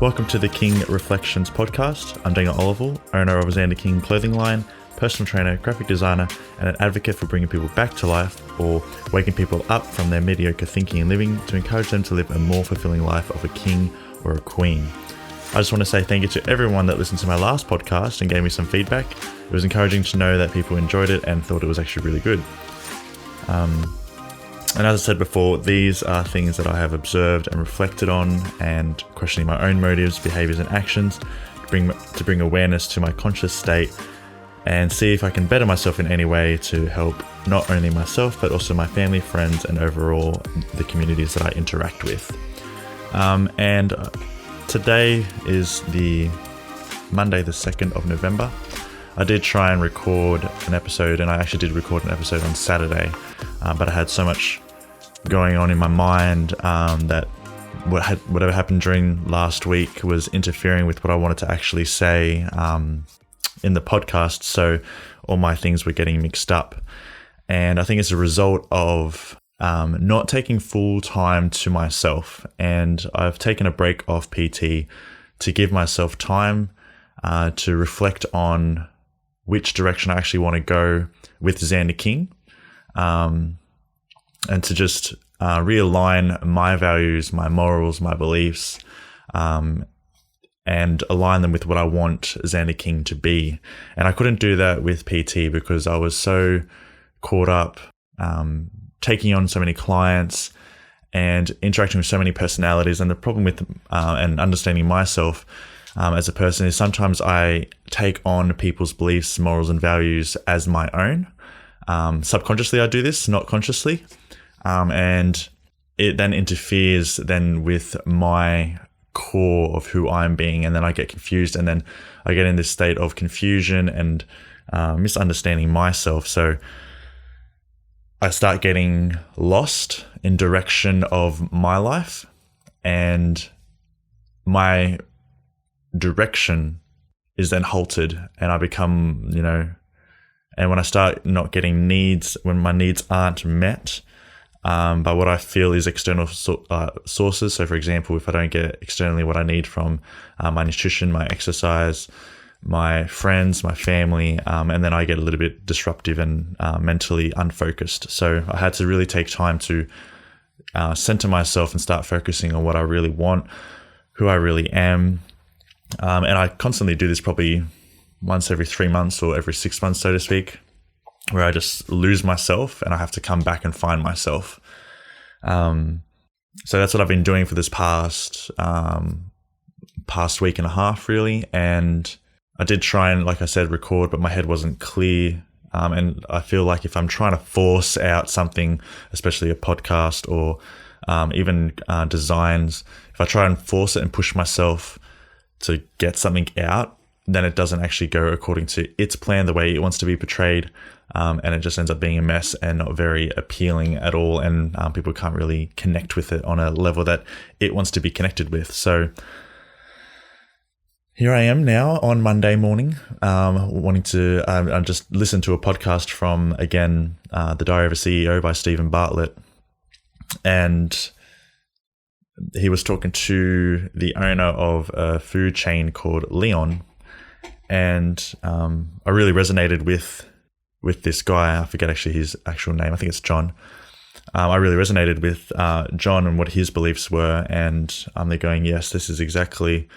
Welcome to the King Reflections podcast. I'm Daniel Oliver, owner of XNDR King clothing line, personal trainer, graphic designer, and an advocate for bringing people back to life or waking people up from their mediocre thinking and living to encourage them to live a more fulfilling life of a king or a queen. I just want to say thank you to everyone that listened to my last podcast and gave me some feedback. It was encouraging to know that people enjoyed it and thought it was actually really good. And as I said before, these are things that I have observed and reflected on, and questioning my own motives, behaviors, and actions to bring awareness to my conscious state and see if I can better myself in any way to help not only myself, but also my family, friends, and overall the communities that I interact with. And today is the Monday, the 2nd of November. I did try and record an episode, and I actually did record an episode on Saturday, but I had so much going on in my mind that whatever happened during last week was interfering with what I wanted to actually say in the podcast, so all my things were getting mixed up. And I think it's a result of not taking full time to myself, and I've taken a break off PT to give myself time to reflect on which direction I actually want to go with XNDR King, and to just realign my values, my morals, my beliefs, and align them with what I want XNDR King to be. And I couldn't do that with PT because I was so caught up taking on so many clients and interacting with so many personalities. And the problem with and understanding myself as a person is sometimes I take on people's beliefs, morals, and values as my own. Subconsciously I do this, not consciously. And it then interferes then with my core of who I'm being, and then I get confused, and then I get in this state of confusion and misunderstanding myself. So I start getting lost in direction of my life, and my direction is then halted, and I become, and when I start not getting needs, when my needs aren't met by what I feel is external sources. So for example, if I don't get externally what I need from my nutrition, my exercise, my friends, my family, and then I get a little bit disruptive and mentally unfocused. So I had to really take time to center myself and start focusing on what I really want, who I really am. And I constantly do this probably once every 3 months or every 6 months, so to speak, where I just lose myself and I have to come back and find myself. So that's what I've been doing for this past week and a half, really. And I did try and, like I said, record, but my head wasn't clear. And I feel like if I'm trying to force out something, especially a podcast or even designs, if I try and force it and push myself to get something out, then it doesn't actually go according to its plan, the way it wants to be portrayed. And it just ends up being a mess and not very appealing at all. And people can't really connect with it on a level that it wants to be connected with. So here I am now on Monday morning, wanting to I just listened to a podcast from, again, The Diary of a CEO by Stephen Bartlett. And he was talking to the owner of a food chain called Leon. And I really resonated with this guy. I forget actually his actual name. I think it's John. I really resonated with John and what his beliefs were. And they're going, yes, this is exactly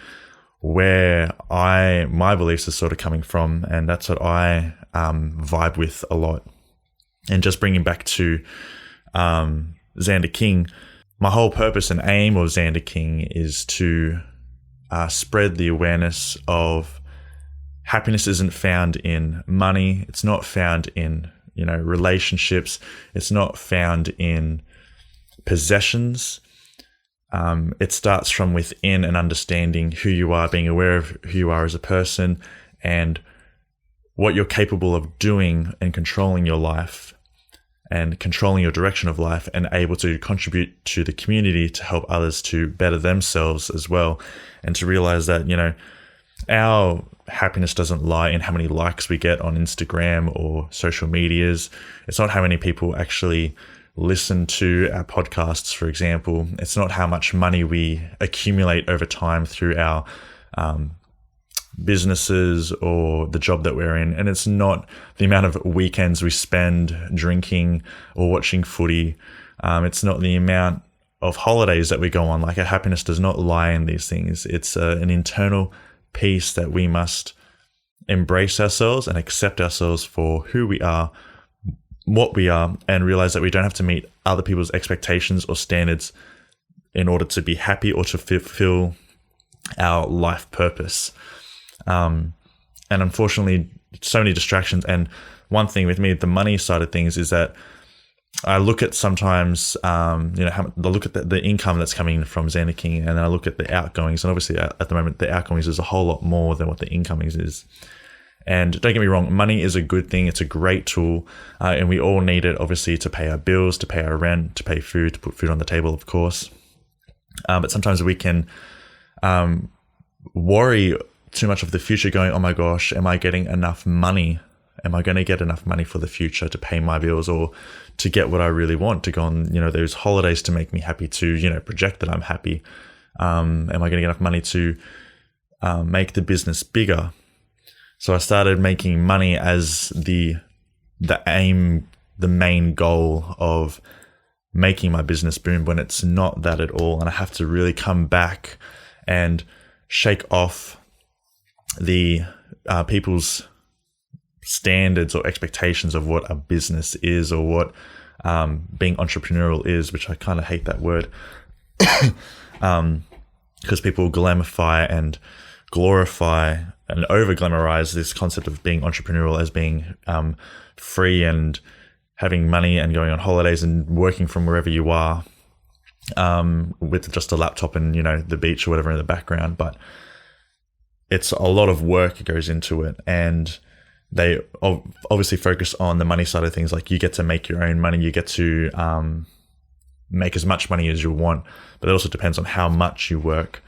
where my beliefs are sort of coming from. And that's what I vibe with a lot. And just bringing back to XNDR King, my whole purpose and aim of XNDR King is to spread the awareness of happiness isn't found in money. It's not found in, relationships. It's not found in possessions. It starts from within and understanding who you are, being aware of who you are as a person and what you're capable of doing and controlling your life and controlling your direction of life, and able to contribute to the community to help others to better themselves as well. And to realize that, our happiness doesn't lie in how many likes we get on Instagram or social medias. It's not how many people actually listen to our podcasts, for example. It's not how much money we accumulate over time through our businesses or the job that we're in. And it's not the amount of weekends we spend drinking or watching footy. It's not the amount of holidays that we go on. Like, our happiness does not lie in these things. It's an internal peace that we must embrace ourselves and accept ourselves for who we are, what we are, and realize that we don't have to meet other people's expectations or standards in order to be happy or to fulfill our life purpose. And unfortunately, so many distractions. And one thing with me, the money side of things, is that I look at sometimes, I look at the income that's coming from XNDR King, and I look at the outgoings. And obviously at the moment, the outgoings is a whole lot more than what the incomings is. And don't get me wrong, money is a good thing. It's a great tool. And we all need it, obviously, to pay our bills, to pay our rent, to pay food, to put food on the table, of course. But sometimes we can worry too much of the future, going, oh my gosh, am I getting enough money? Am I going to get enough money for the future to pay my bills, or to get what I really want, to go on, those holidays to make me happy, to, project that I'm happy? Am I going to get enough money to make the business bigger? So I started making money as the aim, the main goal of making my business boom, when it's not that at all. And I have to really come back and shake off the people's standards or expectations of what a business is, or what being entrepreneurial is, which I kind of hate that word, because people glamify and glorify and over glamorize this concept of being entrepreneurial as being free and having money and going on holidays and working from wherever you are, with just a laptop and the beach or whatever in the background. But it's a lot of work goes into it, and they obviously focus on the money side of things. Like, you get to make your own money, you get to make as much money as you want, but it also depends on how much you work.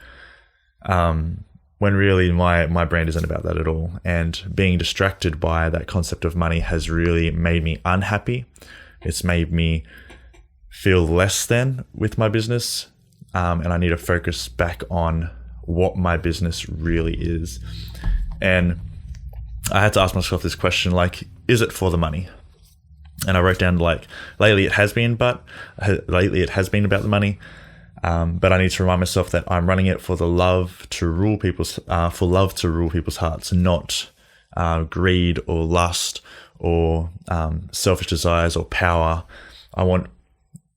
When really my brand isn't about that at all. And being distracted by that concept of money has really made me unhappy. It's made me feel less than with my business. And I need to focus back on what my business really is. And I had to ask myself this question, like, is it for the money? And I wrote down, like, lately it has been about the money. But I need to remind myself that I'm running it for the love to rule people's hearts, not greed or lust or selfish desires or power. I want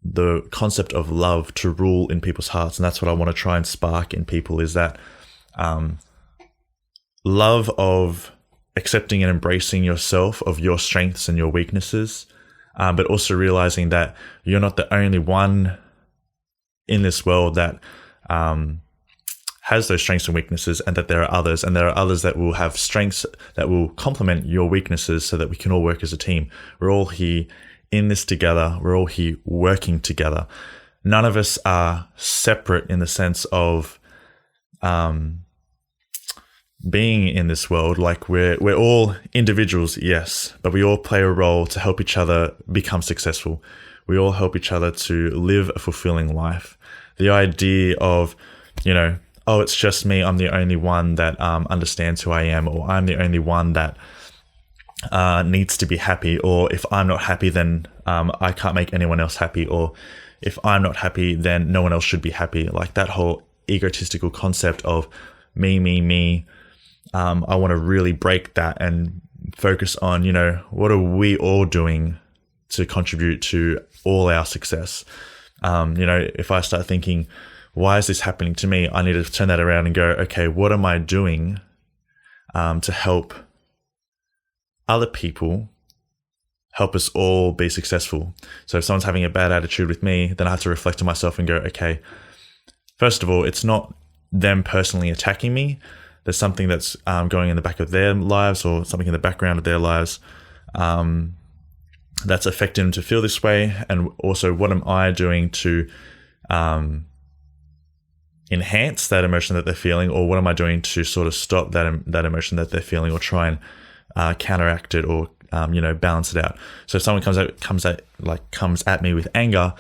the concept of love to rule in people's hearts, and that's what I want to try and spark in people, is that love of accepting and embracing yourself, of your strengths and your weaknesses, but also realizing that you're not the only one in this world that has those strengths and weaknesses, and that there are others, and there are others that will have strengths that will complement your weaknesses, so that we can all work as a team. We're all here in this together. We're all here working together. None of us are separate in the sense of being in this world. Like, we're all individuals, yes, but we all play a role to help each other become successful. We all help each other to live a fulfilling life. The idea of, oh, it's just me, I'm the only one that understands who I am, or I'm the only one that needs to be happy, or if I'm not happy, then I can't make anyone else happy, or if I'm not happy, then no one else should be happy. Like, that whole egotistical concept of me, I want to really break that and focus on, what are we all doing to contribute to all our success? If I start thinking, why is this happening to me? I need to turn that around and go, okay, what am I doing to help other people help us all be successful? So if someone's having a bad attitude with me, then I have to reflect on myself and go, okay, first of all, it's not them personally attacking me. There's something that's going in the back of their lives, or something in the background of their lives that's affecting them to feel this way. And also, what am I doing to enhance that emotion that they're feeling, or what am I doing to sort of stop that emotion that they're feeling, or try and counteract it, or balance it out. So if someone comes at me with anger,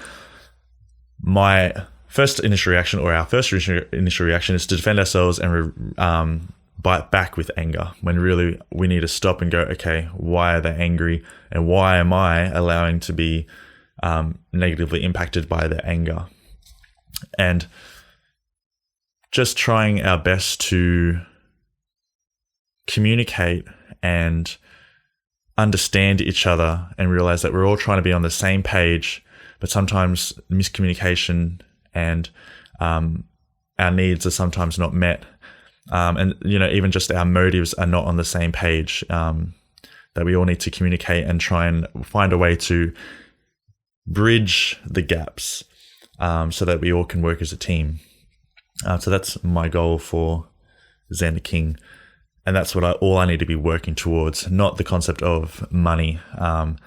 my first initial reaction, or our first initial reaction, is to defend ourselves and bite back with anger, when really we need to stop and go, okay, why are they angry, and why am I allowing to be negatively impacted by their anger? And just trying our best to communicate and understand each other, and realize that we're all trying to be on the same page, but sometimes miscommunication and our needs are sometimes not met. And even just our motives are not on the same page, that we all need to communicate and try and find a way to bridge the gaps, so that we all can work as a team. So that's my goal for XNDR King. And that's what all I need to be working towards, not the concept of money, and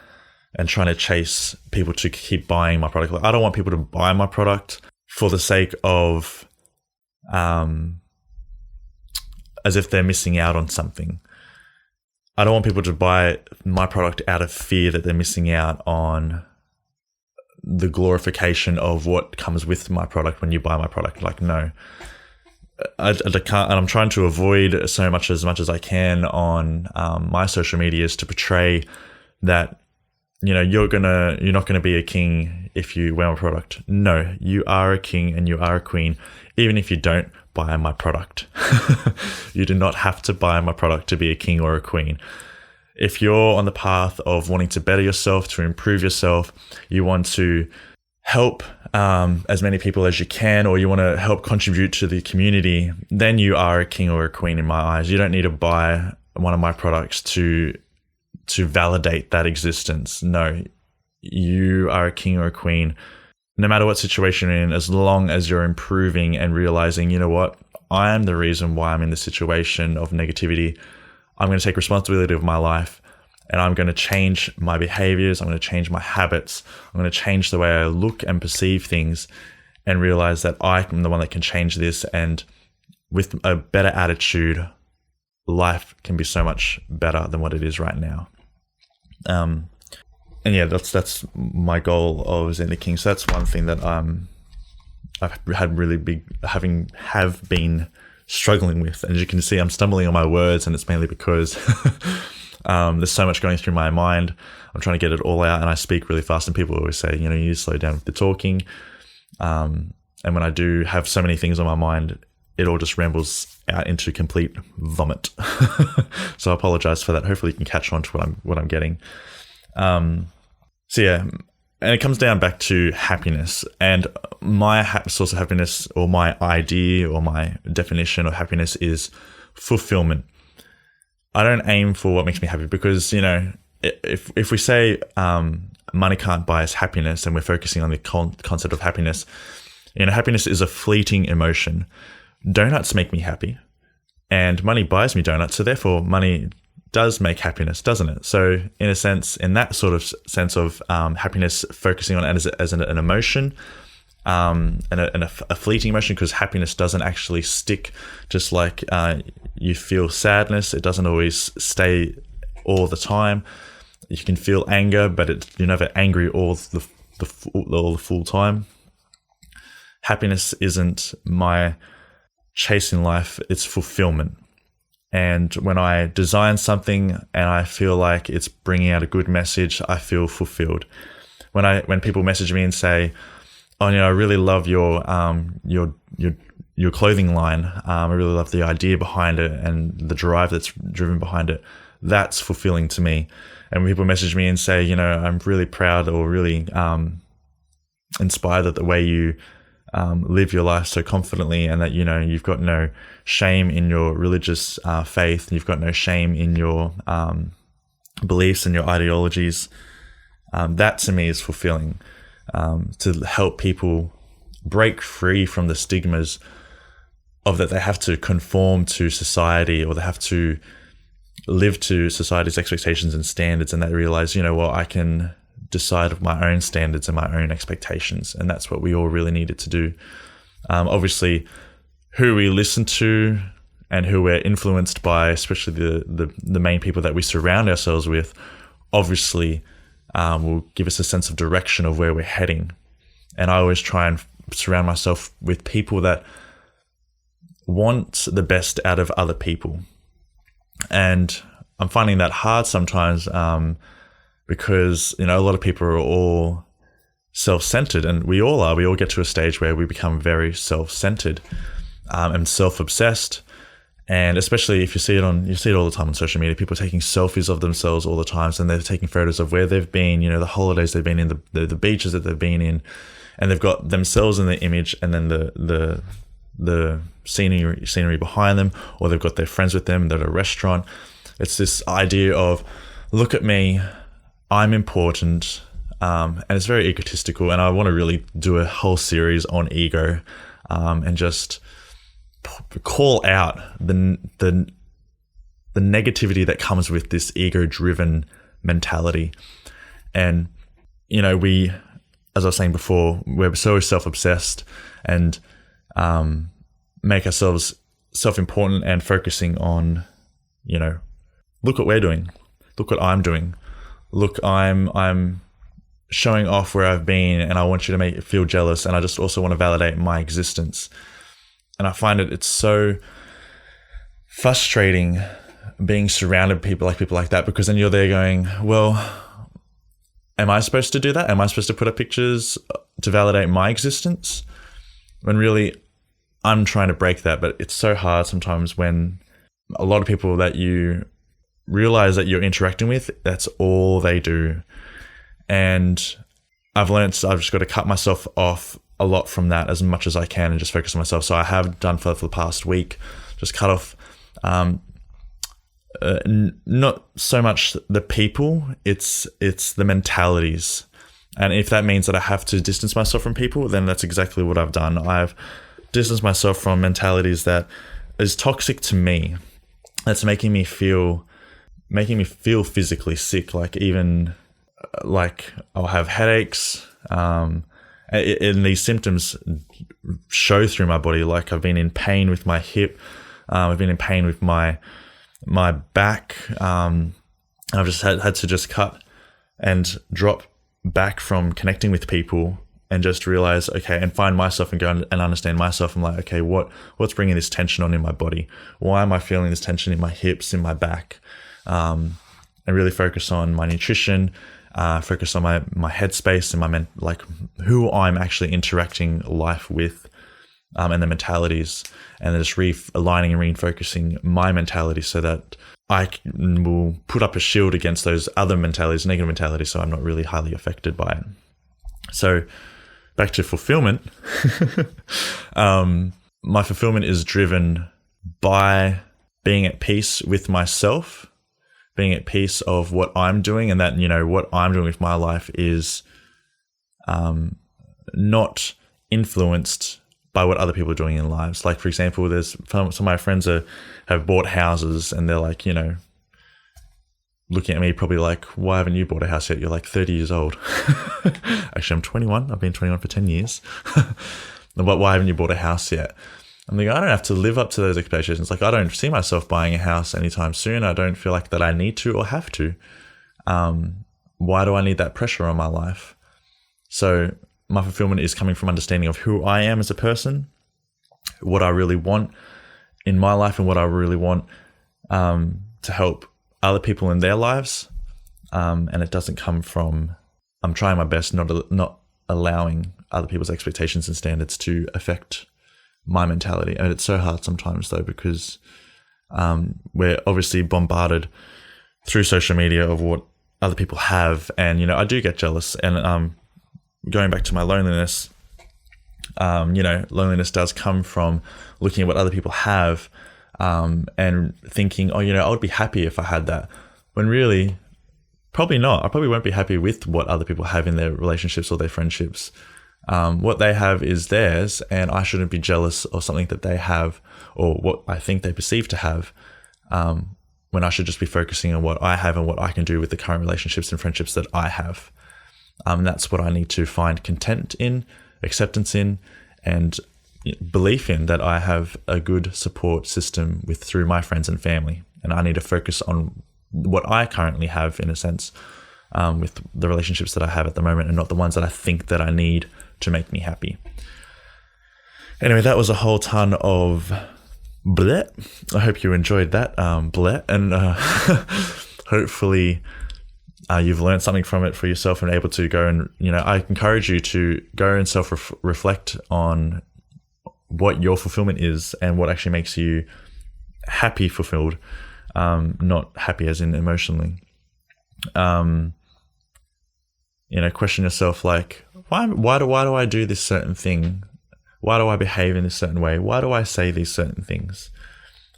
trying to chase people to keep buying my product. I don't want people to buy my product for the sake of, as if they're missing out on something. I don't want people to buy my product out of fear that they're missing out on the glorification of what comes with my product when you buy my product. Like, no, I can't, and I'm trying to avoid so much as I can on my social medias to portray that, you're not gonna be a king if you wear my product. No, you are a king and you are a queen, even if you don't buy my product. You do not have to buy my product to be a king or a queen. If you're on the path of wanting to better yourself, to improve yourself, you want to help as many people as you can, or you want to help contribute to the community, then you are a king or a queen in my eyes. You don't need to buy one of my products to validate that existence. No, you are a king or a queen, no matter what situation you're in, as long as you're improving and realizing, you know what, I am the reason why I'm in this situation of negativity. I'm going to take responsibility of my life, and I'm going to change my behaviors. I'm going to change my habits. I'm going to change the way I look and perceive things, and realize that I'm the one that can change this. And with a better attitude, life can be so much better than what it is right now. And yeah, that's my goal of XNDR King. So that's one thing that I've had really have been struggling with. And as you can see, I'm stumbling on my words, and it's mainly because there's so much going through my mind. I'm trying to get it all out, and I speak really fast, and people always say, you need to slow down with the talking. And when I do have so many things on my mind, it all just rambles out into complete vomit. So I apologize for that. Hopefully you can catch on to what I'm getting. So yeah, and it comes down back to happiness, and my source of happiness, or my idea or my definition of happiness, is fulfillment. I don't aim for what makes me happy, because, if we say money can't buy us happiness, and we're focusing on the concept of happiness, happiness is a fleeting emotion. Donuts make me happy, and money buys me donuts. So therefore money does make happiness, doesn't it? So in a sense, in that sort of sense of happiness, focusing on it as an emotion, and a fleeting emotion, because happiness doesn't actually stick. Just like you feel sadness, it doesn't always stay all the time. You can feel anger, but you're never angry all the full time. Happiness isn't my chase in life, it's fulfillment. And when I design something and I feel like it's bringing out a good message, I feel fulfilled. When people message me and say, "Oh, I really love your clothing line. I really love the idea behind it and the drive that's driven behind it," that's fulfilling to me. And when people message me and say, "I'm really proud or really inspired at the way you live your life so confidently, and that you've got no shame in your religious faith, you've got no shame in your beliefs and your ideologies," that to me is fulfilling. To help people break free from the stigmas of that they have to conform to society, or they have to live to society's expectations and standards, and they realize, I can decide my own standards and my own expectations. And that's what we all really needed to do. Obviously, who we listen to and who we're influenced by, especially the main people that we surround ourselves with, obviously will give us a sense of direction of where we're heading. And I always try and surround myself with people that want the best out of other people. And I'm finding that hard sometimes because, a lot of people are all self-centered, and we all are. We all get to a stage where we become very self-centered and self-obsessed. And especially if you see it all the time on social media, people taking selfies of themselves all the time, and they're taking photos of where they've been, the holidays they've been in, the beaches that they've been in, and they've got themselves in the image, and then the scenery behind them, or they've got their friends with them. They're at a restaurant. It's this idea of, look at me, I'm important, and it's very egotistical. And I want to really do a whole series on ego, and just call out the negativity that comes with this ego-driven mentality. And we, as I was saying before, we're so self-obsessed and make ourselves self-important and focusing on, look what we're doing, look what I'm doing, look, I'm showing off where I've been, and I want you to feel jealous, and I just also want to validate my existence. And I find it's so frustrating being surrounded by people like that, because then you're there going, well, am I supposed to do that? Am I supposed to put up pictures to validate my existence? When really I'm trying to break that, but it's so hard sometimes when a lot of people that you realize that you're interacting with, that's all they do. And I've learned I've just got to cut myself off a lot from that as much as I can and just focus on myself. So I have done for the past week, just cut off not so much the people, it's the mentalities. And if that means that I have to distance myself from people, then that's exactly what I've done. I've distanced myself from mentalities that is toxic to me, that's making me feel physically sick. Like I'll have headaches, and these symptoms show through my body. Like I've been in pain with my hip, I've been in pain with my back. I've just had to just cut and drop back from connecting with people and just realize, okay, and find myself and go and understand myself. I'm like, okay, what's bringing this tension on in my body? Why am I feeling this tension in my hips, in my back? And really focus on my nutrition, focus on my headspace and who I'm actually interacting life with, and the mentalities, and then just realigning and refocusing my mentality so that I will put up a shield against those other mentalities, negative mentalities, so I'm not really highly affected by it. So back to fulfillment. My fulfillment is driven by being at peace with myself, being at peace of what I'm doing, and that, what I'm doing with my life is not influenced by what other people are doing in lives. Like, for example, there's some of my friends have bought houses, and they're like, looking at me probably like, why haven't you bought a house yet? You're like 30 years old. Actually, I'm 21. I've been 21 for 10 years. But why haven't you bought a house yet? I'm like, I don't have to live up to those expectations. Like, I don't see myself buying a house anytime soon. I don't feel like that I need to or have to. Why do I need that pressure on my life? So my fulfillment is coming from understanding of who I am as a person, what I really want in my life, and what I really want to help other people in their lives. And it doesn't come from, I'm trying my best not allowing other people's expectations and standards to affect my mentality. And it's so hard sometimes though, because we're obviously bombarded through social media of what other people have. And, I do get jealous. And going back to my loneliness, loneliness does come from looking at what other people have, and thinking, I would be happy if I had that. When really, probably not. I probably won't be happy with what other people have in their relationships or their friendships. What they have is theirs, and I shouldn't be jealous of something that they have or what I think they perceive to have, when I should just be focusing on what I have and what I can do with the current relationships and friendships that I have. That's what I need to find content in, acceptance in, and belief in, that I have a good support system through my friends and family. And I need to focus on what I currently have, in a sense, with the relationships that I have at the moment, and not the ones that I think that I need to make me happy. Anyway, that was a whole ton of bleh. I hope you enjoyed that bleh, and hopefully you've learned something from it for yourself and able to go and, I encourage you to go and self-reflect on what your fulfillment is and what actually makes you happy fulfilled, not happy as in emotionally. Question yourself, like, why do I do this certain thing? Why do I behave in this certain way? Why do I say these certain things?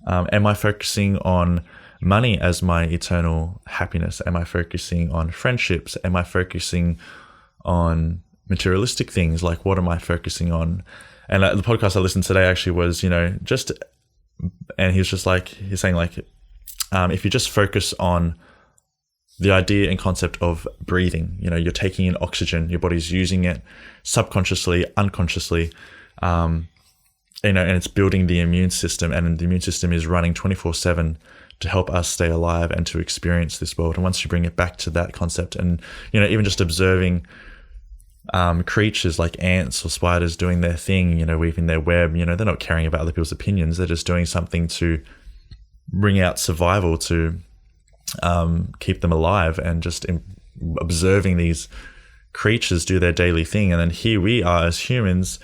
Am I focusing on money as my eternal happiness? Am I focusing on friendships? Am I focusing on materialistic things? Like, what am I focusing on? And the podcast I listened to today actually was, and he's saying like, if you just focus on the idea and concept of breathing, you're taking in oxygen, your body's using it subconsciously, unconsciously, and it's building the immune system, and the immune system is running 24/7 to help us stay alive and to experience this world. And once you bring it back to that concept, and even just observing creatures like ants or spiders doing their thing, weaving their web, they're not caring about other people's opinions. They're just doing something to bring out survival, to keep them alive, and just observing these creatures do their daily thing. And then here we are as humans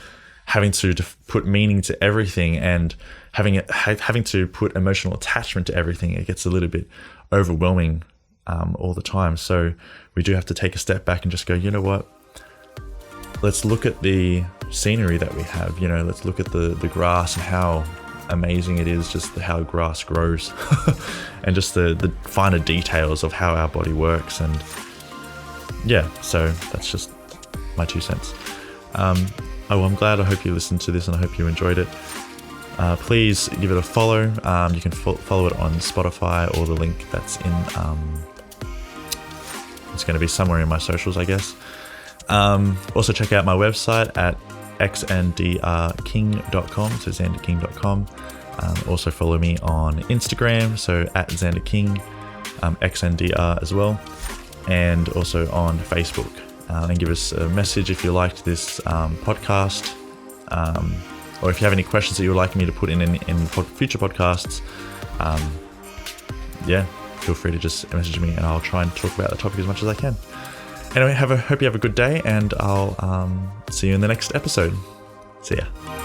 having to put meaning to everything, and having to put emotional attachment to everything. It gets a little bit overwhelming all the time. So we do have to take a step back and just go, you know what? Let's look at the scenery that we have. Let's look at the grass and how amazing it is, just how grass grows, and just the finer details of how our body works. And yeah, so that's just my 2 cents. I'm glad. I hope you listened to this, and I hope you enjoyed it. Please give it a follow. You can follow it on Spotify, or the link that's in, it's going to be somewhere in my socials, I guess. Also check out my website at XNDRKing.com, so XanderKing.com. Also follow me on Instagram, so at XanderKing, XNDR as well, and also on Facebook. And give us a message if you liked this podcast, or if you have any questions that you would like me to put in future podcasts. Feel free to just message me, and I'll try and talk about the topic as much as I can. Anyway, hope you have a good day, and I'll see you in the next episode. See ya.